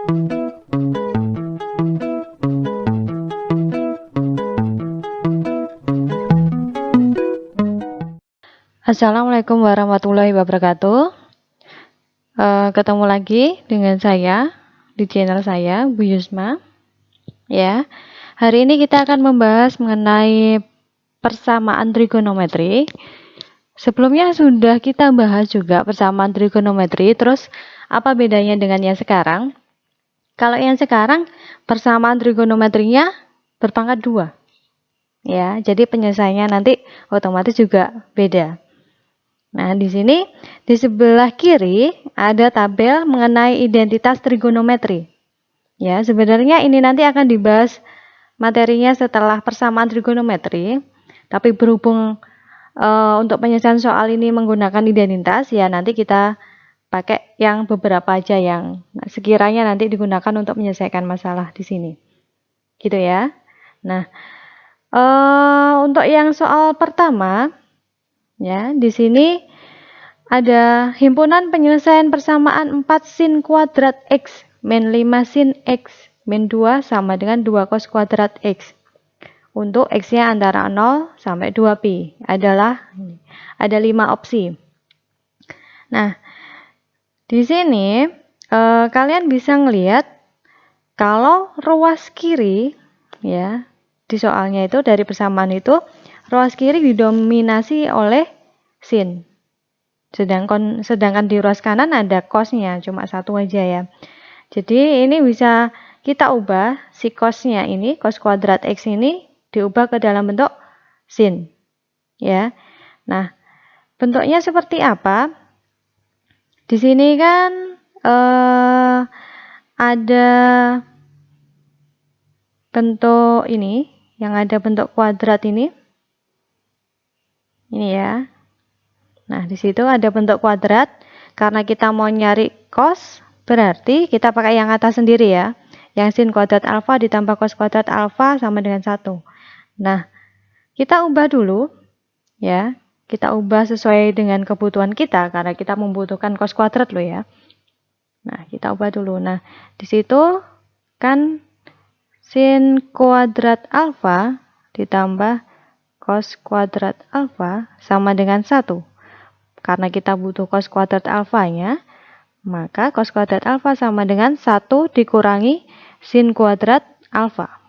Assalamualaikum warahmatullahi wabarakatuh. Ketemu lagi dengan saya di channel saya, Bu Yusma. Ya, hari ini kita akan membahas mengenai persamaan trigonometri. Sebelumnya sudah kita bahas juga persamaan trigonometri. Terus apa bedanya dengan yang sekarang? Kalau yang sekarang persamaan trigonometrinya berpangkat 2. Ya, jadi penyelesaiannya nanti otomatis juga beda. Nah, di sini di sebelah kiri ada tabel mengenai identitas trigonometri. Ya, sebenarnya ini nanti akan dibahas materinya setelah persamaan trigonometri, tapi berhubung untuk penyelesaian soal ini menggunakan identitas, ya nanti kita pakai yang beberapa aja yang sekiranya nanti digunakan untuk menyelesaikan masalah di sini. Gitu ya. Nah, untuk yang soal pertama, ya, di sini ada himpunan penyelesaian persamaan 4 sin kuadrat X min 5 sin X min 2 sama dengan 2 cos kuadrat X. Untuk X-nya antara 0 sampai 2pi adalah ada 5 opsi. Nah, di sini kalian bisa ngelihat kalau ruas kiri, ya, di soalnya itu dari persamaan itu ruas kiri didominasi oleh sin. Sedangkan di ruas kanan ada cosnya, cuma satu aja ya. Jadi ini bisa kita ubah si cosnya ini, cos kuadrat X ini diubah ke dalam bentuk sin. Ya. Nah, bentuknya seperti apa? Di sini kan ada bentuk ini, yang ada bentuk kuadrat ini. Ini ya. Nah, di situ ada bentuk kuadrat. Karena kita mau nyari cos, berarti kita pakai yang atas sendiri ya. Yang sin kuadrat alfa ditambah cos kuadrat alfa sama dengan 1. Nah, kita ubah dulu ya. Kita ubah sesuai dengan kebutuhan kita karena kita membutuhkan cos kuadrat loh ya. Nah, kita ubah dulu. Nah, di situ kan sin kuadrat alfa ditambah cos kuadrat alfa sama dengan 1. Karena kita butuh cos kuadrat alfanya, maka cos kuadrat alfa sama dengan 1 dikurangi sin kuadrat alfa.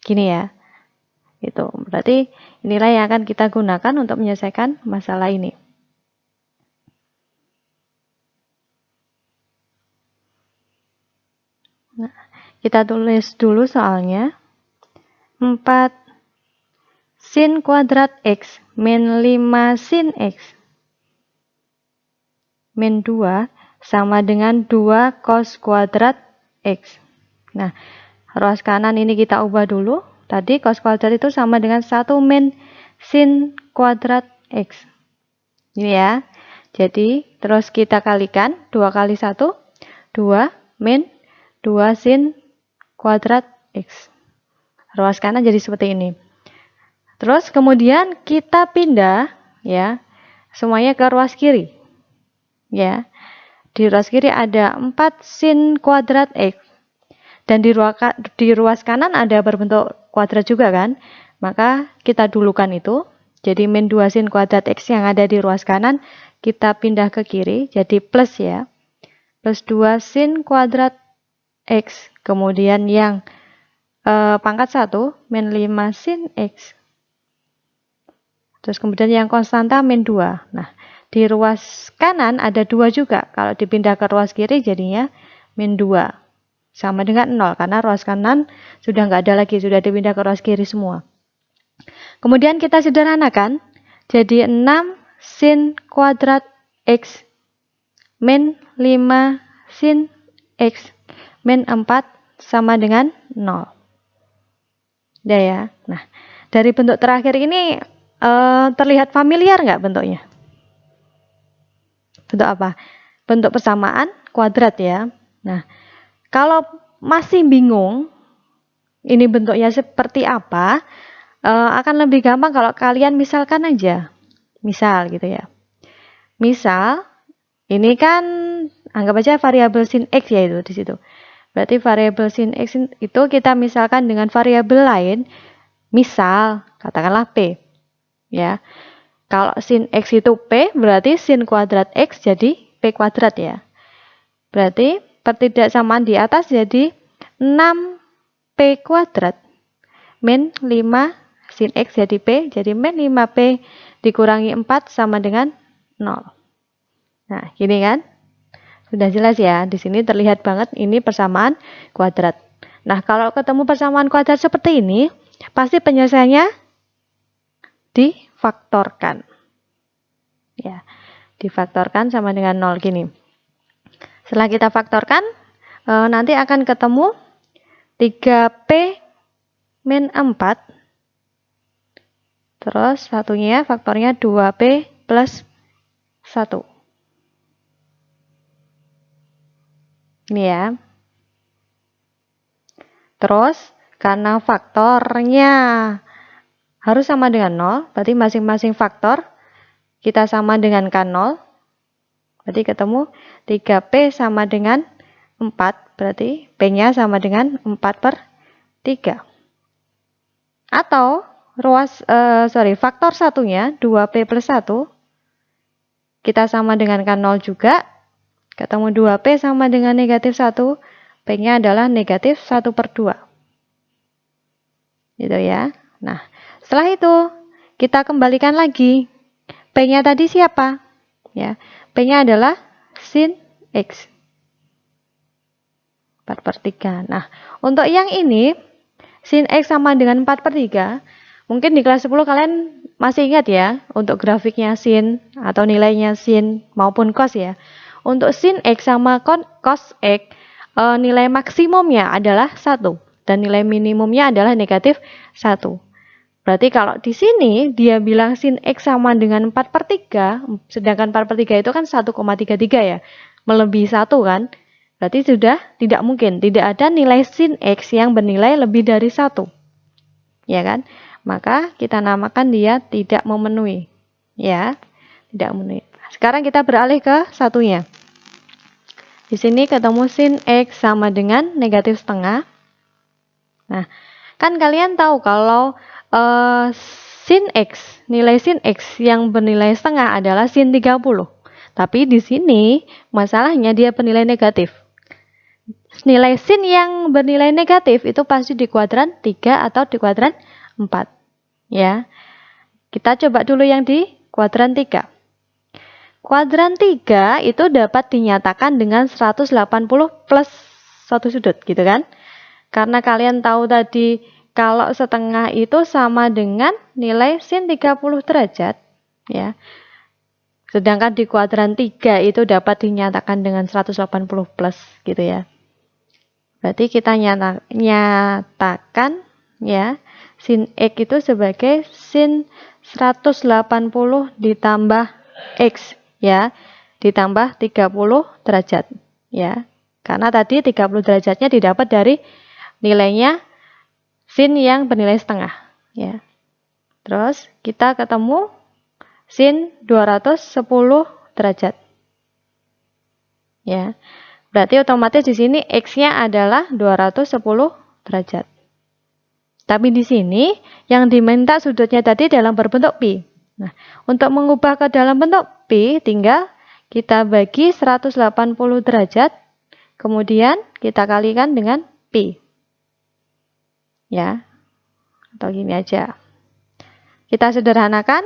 Gini ya. Itu berarti inilah yang akan kita gunakan untuk menyelesaikan masalah ini. Nah, kita tulis dulu soalnya. 4 sin kuadrat X min 5 sin X min 2 sama dengan 2 cos kuadrat X. Nah, ruas kanan ini kita ubah dulu. Tadi cos kuadrat itu sama dengan 1 min sin kuadrat X. Ini ya. Jadi, terus kita kalikan 2 kali 1, 2 min 2 sin kuadrat X. Ruas kanan jadi seperti ini. Terus kemudian kita pindah ya, semuanya ke ruas kiri. Ya. Di ruas kiri ada 4 sin kuadrat X. Dan di ruas kanan ada berbentuk kuadrat juga kan. Maka kita dulukan itu. Jadi min 2 sin kuadrat X yang ada di ruas kanan kita pindah ke kiri. Jadi plus ya. Plus 2 sin kuadrat X. Kemudian yang pangkat 1 min 5 sin X. Terus kemudian yang konstanta min 2. Nah, di ruas kanan ada 2 juga. Kalau dipindah ke ruas kiri jadinya min 2. Sama dengan 0. Karena ruas kanan sudah nggak ada lagi. Sudah dipindah ke ruas kiri semua. Kemudian kita sederhanakan. Jadi 6 sin kuadrat X min 5 sin X min 4 sama dengan 0. Udah ya. Nah, dari bentuk terakhir ini terlihat familiar nggak bentuknya? Bentuk apa? Bentuk persamaan kuadrat ya. Nah, kalau masih bingung ini bentuknya seperti apa, akan lebih gampang kalau kalian misalkan aja. Misal gitu ya. Misal, ini kan anggap aja variabel sin X ya itu di situ. Berarti variabel sin X itu kita misalkan dengan variabel lain, misal katakanlah P. Ya. Kalau sin X itu P, berarti sin kuadrat X jadi P kuadrat ya. Berarti pertidaksamaan di atas jadi 6P kuadrat min 5 sin X jadi P, jadi min 5P dikurangi 4 sama dengan 0. Nah, gini kan? Sudah jelas ya, di sini terlihat banget ini persamaan kuadrat. Nah, kalau ketemu persamaan kuadrat seperti ini, pasti penyelesaiannya difaktorkan. Ya, difaktorkan sama dengan 0 gini. Setelah kita faktorkan, nanti akan ketemu 3P min 4. Terus satunya faktornya 2P plus 1. Ini ya. Terus karena faktornya harus sama dengan 0, berarti masing-masing faktor kita sama dengan K0. Berarti ketemu 3P sama dengan 4, berarti P-nya sama dengan 4/3. Atau faktor satunya 2P plus 1 kita sama dengan K0 juga, ketemu 2P sama dengan negatif 1, P-nya adalah negatif 1/2. Gitu ya. Nah, setelah itu kita kembalikan lagi. P-nya tadi siapa? Ya, P-nya adalah sin X. 4/3. Nah, untuk yang ini, sin X sama dengan 4/3, mungkin di kelas 10 kalian masih ingat ya, untuk grafiknya sin atau nilainya sin maupun cos ya. Untuk sin X sama cos X, nilai maksimumnya adalah 1 dan nilai minimumnya adalah negatif 1. Berarti kalau di sini dia bilang sin X sama dengan 4/3, sedangkan 4/3 itu kan 1,33 ya, melebihi 1 kan. Berarti sudah tidak mungkin, tidak ada nilai sin X yang bernilai lebih dari 1. Ya kan? Maka kita namakan dia tidak memenuhi. Ya, tidak memenuhi. Sekarang kita beralih ke satunya. Di sini ketemu sin X sama dengan negatif setengah. Nah, kan kalian tahu kalau sin X, nilai sin X yang bernilai setengah adalah sin 30. Tapi di sini masalahnya dia bernilai negatif. Nilai sin yang bernilai negatif itu pasti di kuadran 3 atau di kuadran 4. Ya. Kita coba dulu yang di kuadran 3. Kuadran 3 itu dapat dinyatakan dengan 180 plus satu sudut, gitu kan? Karena kalian tahu tadi kalau setengah itu sama dengan nilai sin 30 derajat, ya. Sedangkan di kuadran 3 itu dapat dinyatakan dengan 180 plus, gitu ya. Berarti kita nyatakan ya, sin X itu sebagai sin 180 ditambah X, ya, ditambah 30 derajat, ya. Karena tadi 30 derajatnya didapat dari nilainya sin yang bernilai setengah, ya. Terus kita ketemu sin 210 derajat. Ya. Berarti otomatis di sini X-nya adalah 210 derajat. Tapi di sini yang diminta sudutnya tadi dalam berbentuk pi. Nah, untuk mengubah ke dalam bentuk pi, tinggal kita bagi 180 derajat, kemudian kita kalikan dengan pi. Ya, atau gini aja. Kita sederhanakan,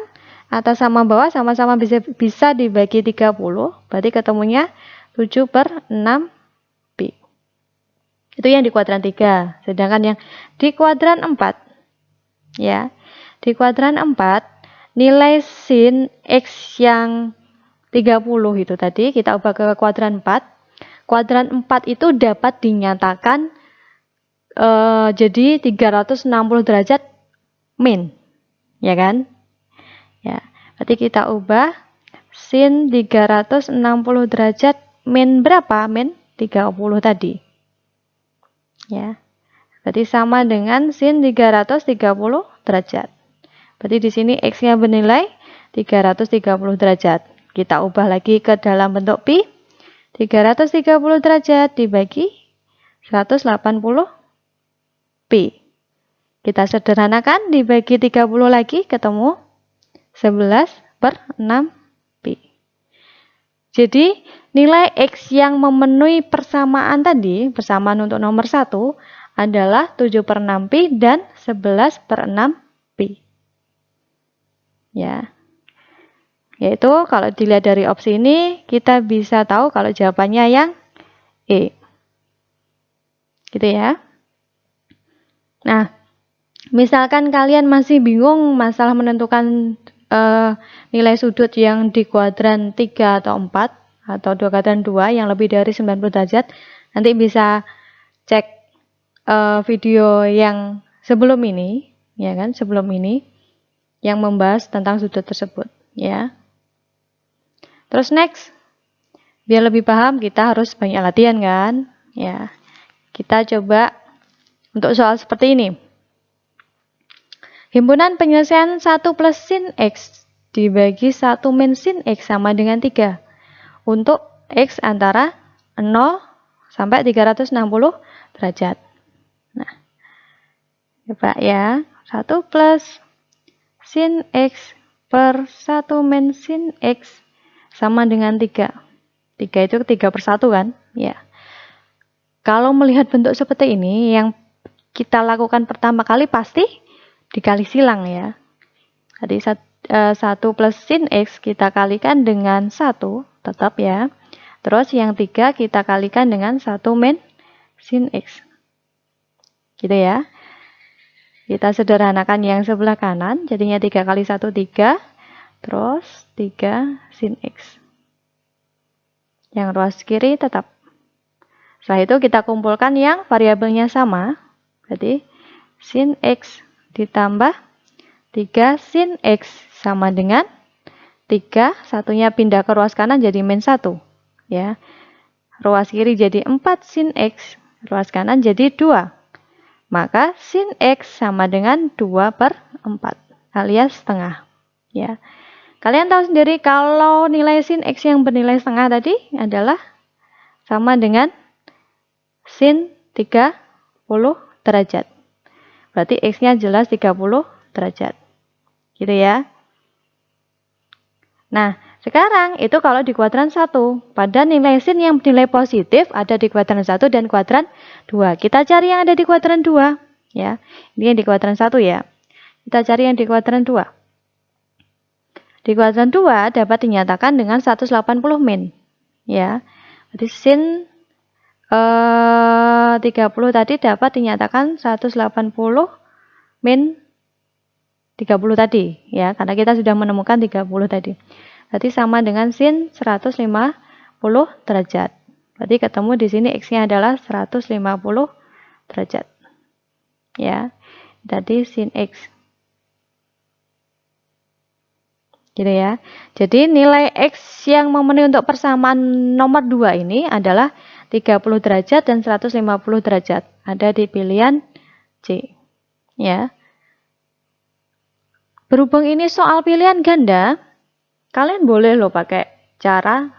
atas sama bawah sama-sama bisa dibagi 30, berarti ketemunya 7/6 pi. Itu yang di kuadran 3. Sedangkan yang di kuadran 4, ya, di kuadran 4, nilai sin X yang 30 itu tadi, kita ubah ke kuadran 4. Kuadran 4 itu dapat dinyatakan jadi 360 derajat min. Ya kan? Ya, berarti kita ubah sin 360 derajat min berapa? Min 30 tadi. Ya. Berarti sama dengan sin 330 derajat. Berarti di sini X-nya bernilai 330 derajat. Kita ubah lagi ke dalam bentuk pi. 330 derajat dibagi 180 Pi. Kita sederhanakan, dibagi 30 lagi ketemu 11/6 Pi. Jadi nilai X yang memenuhi persamaan tadi, persamaan untuk nomor 1 adalah 7/6 Pi dan 11/6 Pi. Ya. Yaitu kalau dilihat dari opsi ini, kita bisa tahu kalau jawabannya yang E. Gitu ya. Nah, misalkan kalian masih bingung masalah menentukan nilai sudut yang di kuadran 3 atau 4 atau kuadran 2 yang lebih dari 90 derajat, nanti bisa cek video yang sebelum ini, ya kan, sebelum ini yang membahas tentang sudut tersebut, ya. Terus next, biar lebih paham kita harus banyak latihan kan, ya. Kita coba untuk soal seperti ini. Himpunan penyelesaian 1 plus sin X dibagi 1 min sin X sama dengan 3 untuk X antara 0 sampai 360 derajat. Nah, coba ya, 1 plus sin X per 1 min sin X sama dengan 3. 3 itu 3/1 kan? Ya. Kalau melihat bentuk seperti ini, yang kita lakukan pertama kali pasti dikali silang ya. Jadi 1 plus sin X kita kalikan dengan 1, tetap ya. Terus yang 3 kita kalikan dengan 1 min sin X. Gitu ya. Kita sederhanakan yang sebelah kanan, jadinya 3 kali 1, 3. Terus 3 sin X. Yang ruas kiri tetap. Setelah itu kita kumpulkan yang variabelnya sama. Jadi sin X ditambah 3 sin X sama dengan 3. Satunya pindah ke ruas kanan jadi min 1. Ya. Ruas kiri jadi 4 sin X. Ruas kanan jadi 2. Maka sin X sama dengan 2/4 alias setengah. Ya. Kalian tahu sendiri kalau nilai sin X yang bernilai setengah tadi adalah sama dengan sin 30 derajat. Berarti X-nya jelas 30 derajat. Gitu ya. Nah, sekarang itu kalau di kuadran 1. Pada nilai sin yang bernilai positif ada di kuadran 1 dan kuadran 2. Kita cari yang ada di kuadran 2. Ya. Ini yang di kuadran 1 ya. Kita cari yang di kuadran 2. Di kuadran 2 dapat dinyatakan dengan 180 min. Ya. Jadi sin 30 tadi dapat dinyatakan 180 min 30 tadi. Ya, karena kita sudah menemukan 30 tadi. Berarti sama dengan sin 150 derajat. Berarti ketemu di sini X-nya adalah 150 derajat. Ya. Jadi sin X. Gitu ya. Jadi nilai X yang memenuhi untuk persamaan nomor 2 ini adalah 30 derajat dan 150 derajat. Ada di pilihan C. Ya. Berhubung ini soal pilihan ganda, kalian boleh loh pakai cara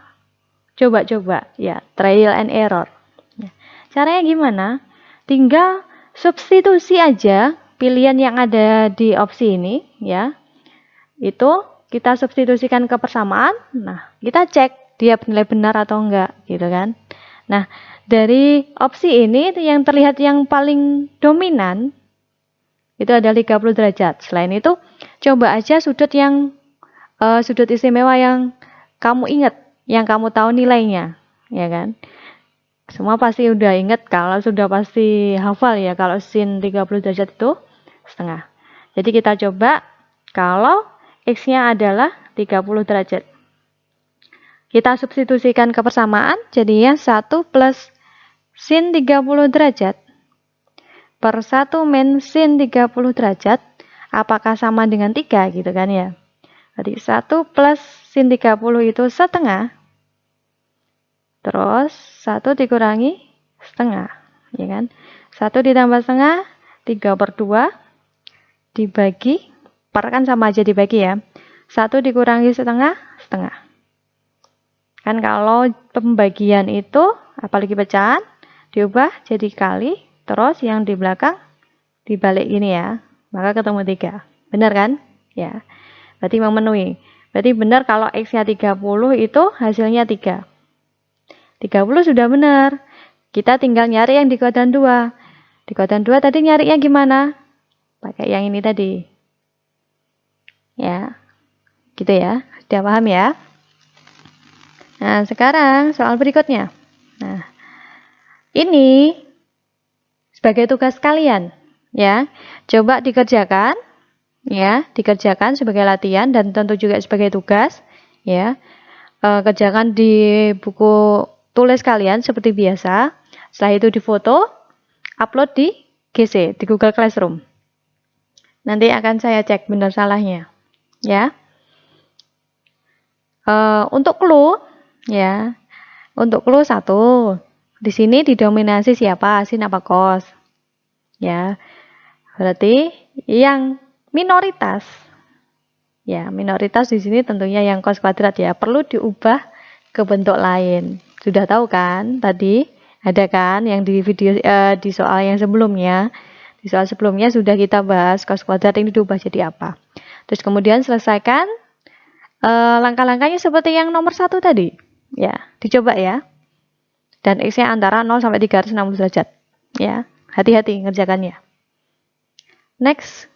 coba-coba ya, trial and error. Ya. Caranya gimana? Tinggal substitusi aja pilihan yang ada di opsi ini ya. Itu kita substitusikan ke persamaan, nah kita cek dia bernilai benar atau enggak, gitu kan. Nah, dari opsi ini yang terlihat yang paling dominan, itu adalah 30 derajat. Selain itu, coba aja sudut yang sudut istimewa yang kamu ingat, yang kamu tahu nilainya, ya kan. Semua pasti udah ingat, kalau sudah pasti hafal ya, kalau sin 30 derajat itu setengah. Jadi kita coba, kalau X-nya adalah 30 derajat. Kita substitusikan ke persamaan, jadinya 1 plus sin 30 derajat per 1 min sin 30 derajat, apakah sama dengan 3 gitu kan ya. Jadi 1 plus sin 30 itu setengah, terus 1 dikurangi setengah, ya kan. 1 ditambah setengah, 3/2 dibagi per kan sama aja dibagi ya. 1 dikurangi setengah, setengah. Kan kalau pembagian itu, apalagi pecahan, diubah jadi kali, terus yang di belakang dibalik gini ya, maka ketemu 3. Benar kan? Ya, berarti memenuhi. Berarti benar kalau X-nya 30 itu hasilnya 3. 30 sudah benar. Kita tinggal nyari yang di kuadran 2. Di kuadran 2 tadi nyarinya gimana? Pakai yang ini tadi. Ya, gitu ya. Sudah paham ya? Nah, sekarang soal berikutnya. Nah, ini sebagai tugas kalian, ya. Coba dikerjakan, ya, dikerjakan sebagai latihan dan tentu juga sebagai tugas, ya. Kerjakan di buku tulis kalian seperti biasa. Setelah itu difoto, upload di GC, di Google Classroom. Nanti akan saya cek benar salahnya, ya. Untuk clue, ya, untuk clue 1, di sini didominasi siapa, sin apa kos, ya. Berarti yang minoritas, ya, minoritas di sini tentunya yang cos kuadrat ya, perlu diubah ke bentuk lain. Sudah tahu kan tadi? Ada kan yang di video di soal yang sebelumnya? Di soal sebelumnya sudah kita bahas cos kuadrat ini diubah jadi apa. Terus kemudian selesaikan langkah-langkahnya seperti yang nomor 1 tadi. Ya, dicoba ya. Dan X-nya antara 0 sampai 360 derajat. Ya, hati-hati ngerjakannya. Next.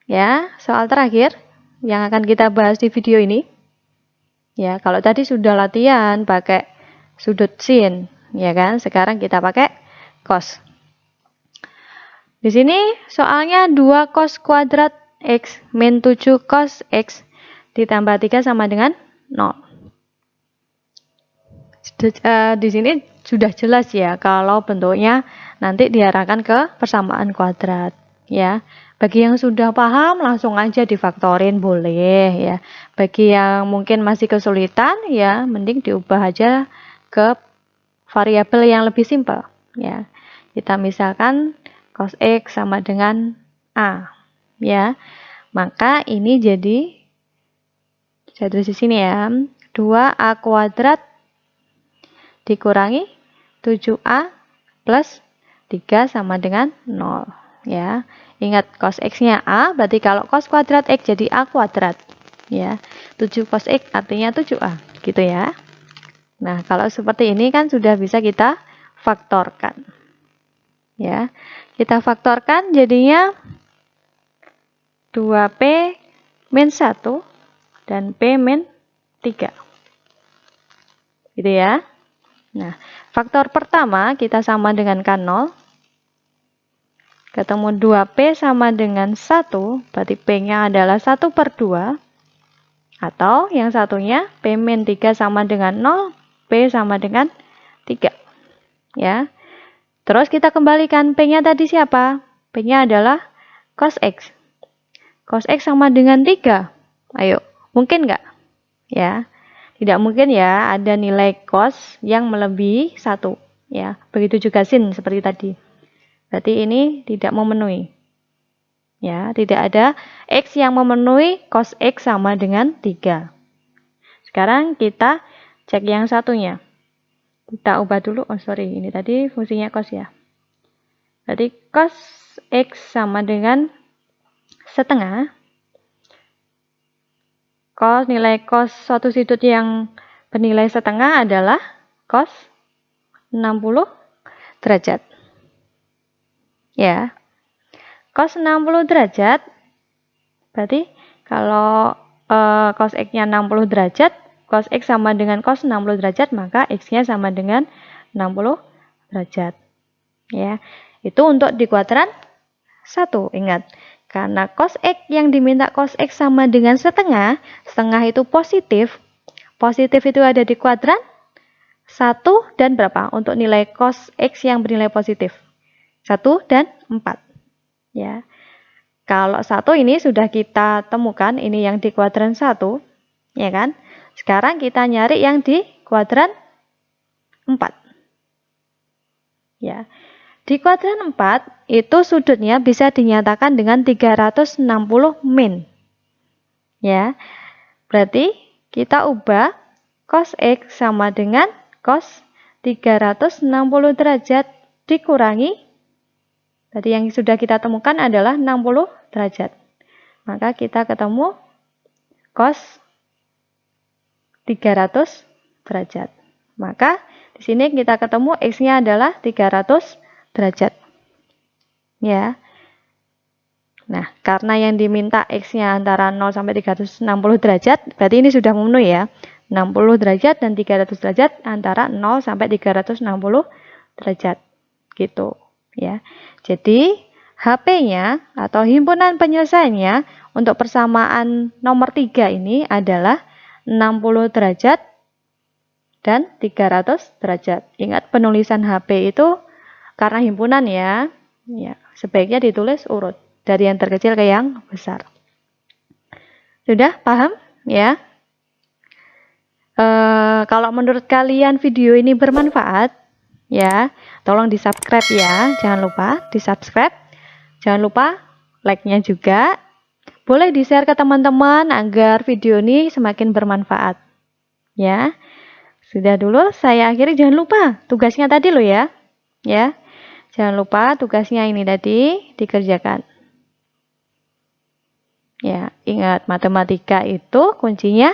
Ya, soal terakhir yang akan kita bahas di video ini. Ya, kalau tadi sudah latihan pakai sudut sin, ya kan? Sekarang kita pakai cos. Di sini soalnya 2 cos kuadrat X min 7 cos X ditambah 3 sama dengan 0. Di sini sudah jelas ya kalau bentuknya nanti diarahkan ke persamaan kuadrat, ya. Bagi yang sudah paham langsung aja difaktorin boleh ya. Bagi yang mungkin masih kesulitan ya mending diubah aja ke variabel yang lebih simpel ya. Kita misalkan cos X sama dengan A ya. Maka ini jadi saya tulis di sini ya, 2A kuadrat dikurangi 7A plus 3 sama dengan 0 ya. Ingat cos X-nya A, berarti kalau cos kuadrat X jadi A kuadrat ya. 7 cos X artinya 7A gitu ya. Nah, kalau seperti ini kan sudah bisa kita faktorkan ya. Kita faktorkan jadinya 2P min 1 dan P min 3 gitu ya. Nah, faktor pertama kita sama dengan K0, ketemu 2P sama dengan 1, berarti P-nya adalah 1/2, atau yang satunya P min 3 sama dengan 0, P sama dengan 3 ya. Terus kita kembalikan P-nya tadi siapa? P-nya adalah cos X. Cos X sama dengan 3. Ayo, mungkin nggak? Ya, tidak mungkin ya ada nilai cos yang melebihi 1. Ya, begitu juga sin seperti tadi. Berarti ini tidak memenuhi. Ya, tidak ada X yang memenuhi cos X sama dengan 3. Sekarang kita cek yang satunya. Kita ubah dulu, ini tadi fungsinya cos ya. Jadi cos X sama dengan setengah. Nilai cos suatu sudut yang bernilai setengah adalah cos 60 derajat. Ya. Cos 60 derajat berarti kalau cos X-nya 60 derajat, cos X sama dengan cos 60 derajat, maka X-nya sama dengan 60 derajat. Ya. Itu untuk di kuadran 1, ingat. Karena cos X yang diminta cos X sama dengan setengah, setengah itu positif. Positif itu ada di kuadran 1 dan berapa? Untuk nilai cos X yang bernilai positif. 1 dan 4. Ya. Kalau 1 ini sudah kita temukan, ini yang di kuadran 1, ya kan? Sekarang kita nyari yang di kuadran 4. Ya. Di kuadran 4 itu sudutnya bisa dinyatakan dengan 360 min. Ya. Berarti kita ubah cos X sama dengan cos 360 derajat dikurangi, tadi yang sudah kita temukan adalah 60 derajat. Maka kita ketemu cos 300 derajat. Maka di sini kita ketemu X-nya adalah 300 derajat. Ya. Nah, karena yang diminta X-nya antara 0 sampai 360 derajat, berarti ini sudah memenuhi ya. 60 derajat dan 300 derajat antara 0 sampai 360 derajat. Gitu, ya. Jadi, HP-nya atau himpunan penyelesaiannya untuk persamaan nomor 3 ini adalah 60 derajat dan 300 derajat. Ingat, penulisan HP itu karena himpunan ya. Ya, sebaiknya ditulis urut dari yang terkecil ke yang besar. Sudah paham ya? Kalau menurut kalian video ini bermanfaat, ya, tolong di-subscribe ya. Jangan lupa di-subscribe. Jangan lupa like-nya juga. Boleh di-share ke teman-teman agar video ini semakin bermanfaat. Ya. Sudah dulu saya akhiri, jangan lupa tugasnya tadi loh ya. Ya. Jangan lupa tugasnya ini tadi dikerjakan. Ya, ingat matematika itu kuncinya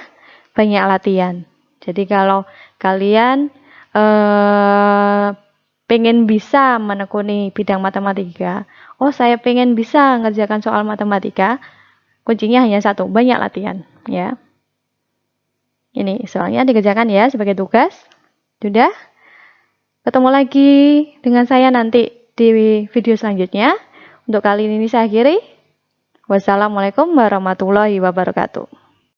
banyak latihan. Jadi kalau kalian pengen bisa menekuni bidang matematika, oh saya pengen bisa ngerjakan soal matematika, kuncinya hanya satu, banyak latihan. Ya. Ini soalnya dikerjakan ya sebagai tugas. Sudah? Ketemu lagi dengan saya nanti di video selanjutnya. Untuk kali ini saya akhiri. Wassalamualaikum warahmatullahi wabarakatuh.